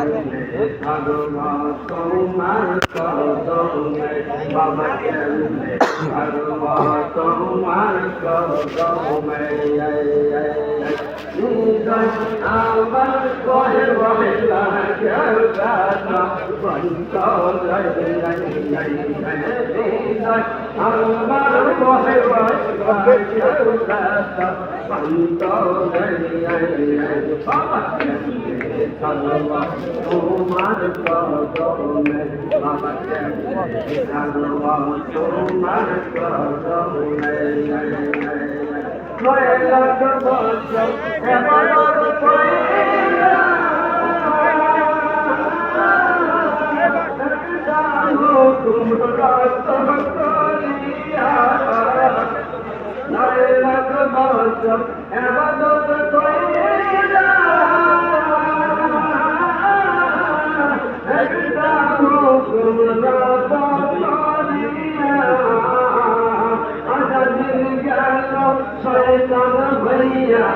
কেমনে থাকবো তোমার কদমে বাবা কেমনে থাকবো তোমার কদমে আমার কহে বহে লাগে আমার বহে বাবা তোমার কদমে বাবা কেমনে থাকবো তোমার কদমে লাখ বছর এবার তোমরা লাখ বছর এবার शैतान भैया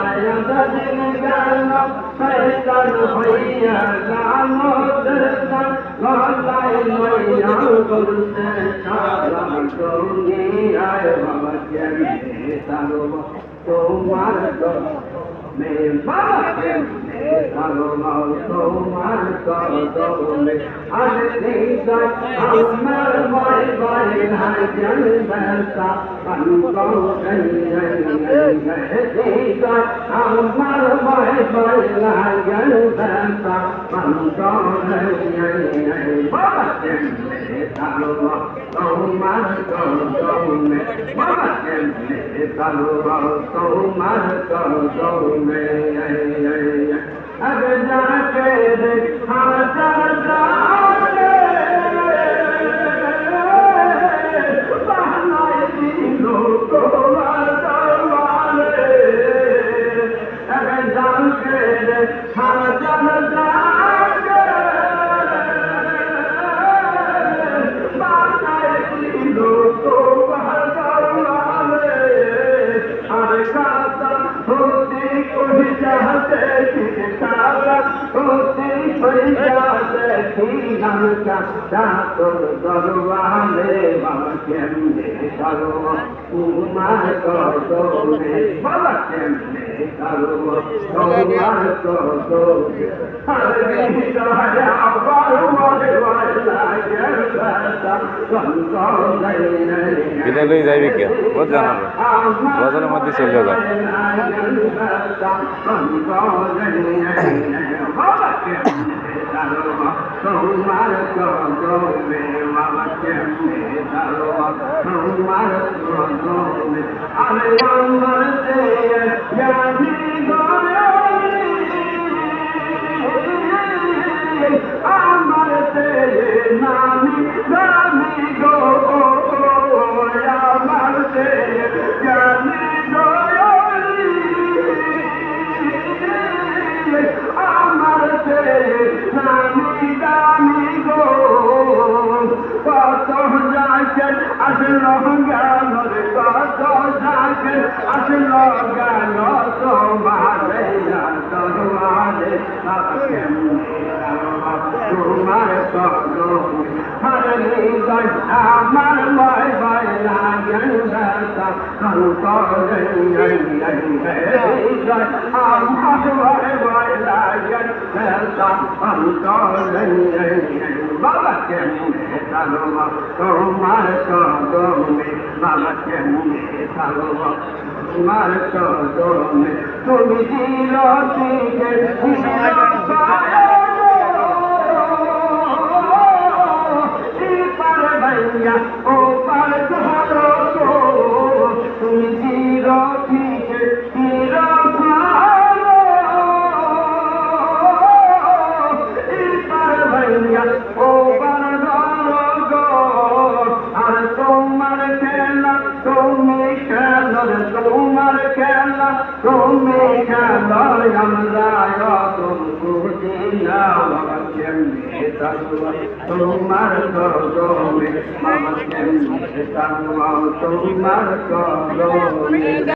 दिन गाना शैतान भैया नामो दर्शन लाए मैया गुरुसे छाला डोंगी आए बाबा केमने तारो तुम्हार को मैं बाबा केमने तारो तुम्हार को में आज नहीं हमार भाई भाई भाई जन बसा हमको हमार भाई भाई जन बसा हमको बाबा केमने तारो तुम्हार को में बाबा केमने तारो तुम्हार को में अगर जाके देखा चलता दरवाले बाबा केमने करो तुम्हार कदमे बाबा केमने करो तुम्हार कदमे हरे राजा बारो मारे वाला বিদায় লই যাইবে কে বহুত জানাবে বাজারের মধ্যে চলে যাবে तुम्हार कदमे बाबा केमने करो तुम्हार कदमे अरे अमर से यानी अमर से नामी नामी गो अमर से यानी अमर से नामी আসলো গান রে কত যাকে আসলো গান তোমারে তোমারে তোমার কদম হরে গান আমার ভাই ভাই লাগেন দাতা করে আমার ভাই ভাই লাগেন দাতা করে বাবা কেমনে তালো তোমার কদমে বাবা কেমনে তালো তোমার কদমে তুমি দিল থেকে পার ভাইয়া ও পার ধরো তুমি দিল থেকে পার ভাইয়া ও তুমি কেন আমরা তুমকু দিনা বাবা কেমনে তাকওয়া তোমার কদমে বাবা কেমনে তাকওয়া তোমার কদমে